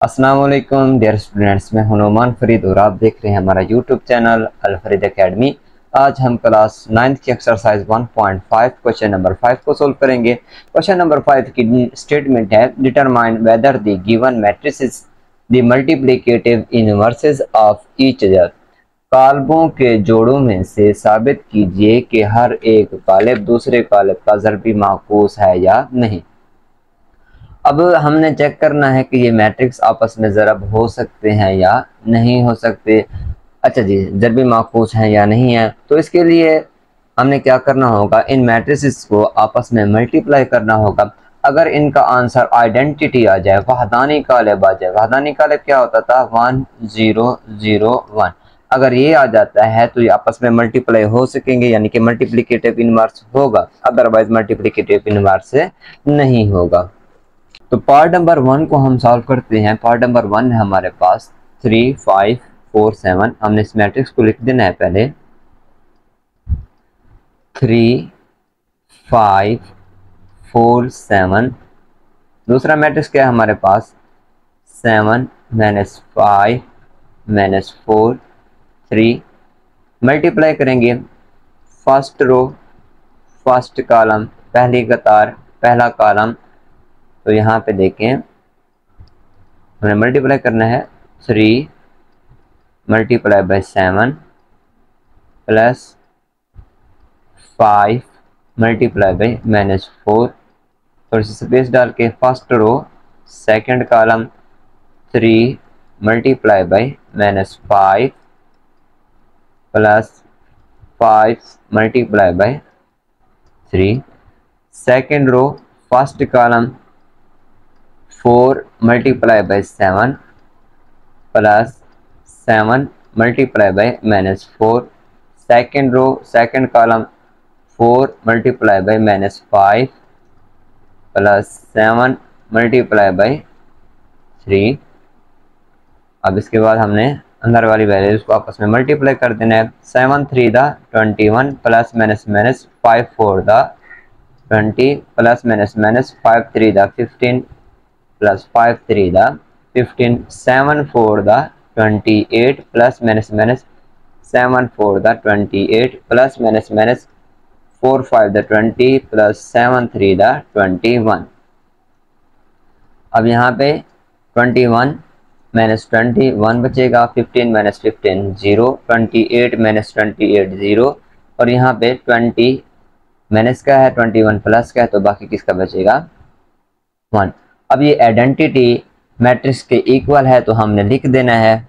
अस्सलाम वालेकुम dear students, मैं हूं नोमान फरीद और आप देख रहे हैं हमारा यूट्यूब चैनल अल फरीद एकेडमी। आज हम क्लास 9th की एक्सरसाइज 1.5 क्वेश्चन नंबर 5 को सोल्व करेंगे। क्वेश्चन नंबर 5 की स्टेटमेंट है, determine whether the given matrices the multiplicative inverses of each other. काल्बों के जोड़ों में से साबित कीजिए कि हर एक कालिब दूसरे कालिब का ज़रबी माकूस है या नहीं। अब हमने चेक करना है कि ये मैट्रिक्स आपस में ज़रब हो सकते हैं या नहीं हो सकते। अच्छा जी, ज़रबी माकूस हैं या नहीं है, तो इसके लिए हमने क्या करना होगा, इन मैट्रिसेस को आपस में मल्टीप्लाई करना होगा। अगर इनका आंसर आइडेंटिटी आ जाए, वहदानी कालिब आ जाए, वहदानी कालिब क्या होता था 1 0 0 1, अगर ये आ जाता है तो ये आपस में मल्टीप्लाई हो सकेंगे, यानी कि मल्टीप्लिकेटिव इनवर्स होगा, अदरवाइज मल्टीप्लिकेटिव इनवर्स नहीं होगा। तो पार्ट नंबर 1 को हम सॉल्व करते हैं। पार्ट नंबर 1 है हमारे पास 3 5 4 7। हमने इस मैट्रिक्स को लिख देना है पहले 3 5 4 7। दूसरा मैट्रिक्स क्या है हमारे पास 7 -5 -4 3। मल्टीप्लाई करेंगे फर्स्ट रो फर्स्ट कॉलम, पहली कतार पहला कॉलम। तो यहाँ पे देखें हमें मल्टीप्लाई करना है 3 multiply by 7 plus 5 multiply by -4। थोड़ी सी स्पेस डाल के first row second column 3 multiply by -5 plus 5 multiply by 3। Second row first column 4 multiply by 7 plus 7 multiply by -4। Second row second column 4 multiply by -5 plus 7 multiply by 3। अब इसके बाद हमने अंदर वाली वैल्यूज को आपस में मल्टीप्लाई कर देना है। 7 3 दा 21 प्लस माइनस 5 4 दा 20 प्लस माइनस 5 3 दा 15 प्लस 5 3 दा 15 7 4 दा 28 प्लस माइनस 7 4 दा 28 प्लस माइनस 4 5 दा 20 प्लस 7 3 दा 21। अब यहाँ पे 21 माइनस 21 बचेगा, 15 माइनस 15 0, 28 माइनस 28 0, और यहाँ पे 20 माइनस का है 21 प्लस का है, तो बाकी किसका बचेगा 1। अब ये आइडेंटिटी मैट्रिक्स के इक्वल है, तो हमने लिख देना है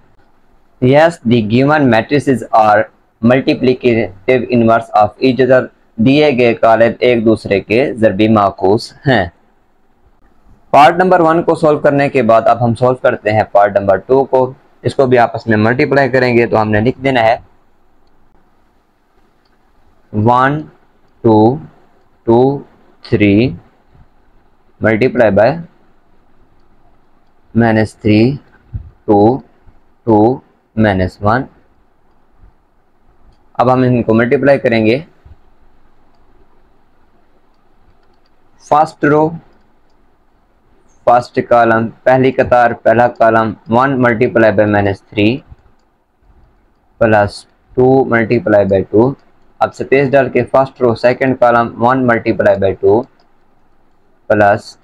yes the given matrices are multiplicative inverse of each other. दिए गए कालिब एक दूसरे के ज़रबी माकूस हैं। पार्ट नंबर 1 को सॉल्व करने के बाद अब हम सॉल्व करते हैं पार्ट नंबर 2 को। इसको भी आपस में मल्टीप्लाई करेंगे, तो हमने लिख देना है 1 2 2 3 मल्टीप्लाई बाय -3 2 2 -1। अब हम इनको मल्टीप्लाई करेंगे फर्स्ट रो फर्स्ट कॉलम पहली कतार पहला कॉलम 1 multiply by -3 plus 2 multiply by 2। अब स्पेस डाल के first row second column 1 multiply by 2 plus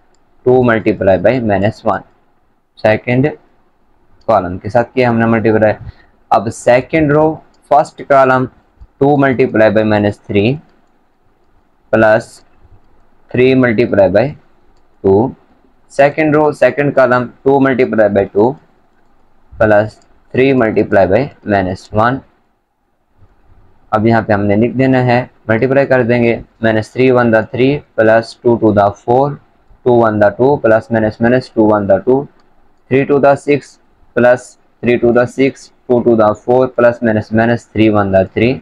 2 multiply by -1। Second column के साथ किया हमने मल्टीप्लाई। अब second row first column 2 multiply by -3 plus 3 multiply by 2। Second row second column 2 multiply by 2 plus 3 multiply by -1। अब यहाँ पे हमने लिख देना है, मल्टीप्लाई कर देंगे -3 1 दा 3 प्लस 2 2 दा 4 2 1 दा 2 प्लस माइनस 2 1 दा 2 3 2 दा 6 प्लस 3 2 दा 6 2 2 दा 4 प्लस माइनस 3 1 दा 3।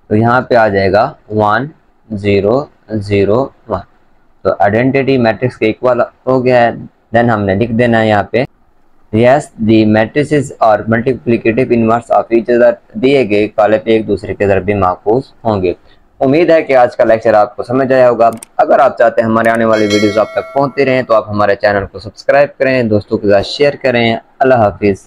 तो यहाँ पे आ जाएगा 1 0 0 1। तो आइडेंटिटी मैट्रिक्स के इक्वल हो गया है। देन हमने लिख देना है यहाँ पे यस द मैट्रिसेस और multiplicative inverse of each other. दिए गए कालिब एक दूसरे के ज़रबी माकूस होंगे। उम्मीद है कि आज का लेक्चर आपको समझ आया होगा। अगर आप चाहते हैं हमारे आने वाली वीडियोस आप तक पहुंचती रहें तो आप हमारे चैनल को सब्सक्राइब करें, दोस्तों के साथ शेयर करें। अल्लाह हाफिज़।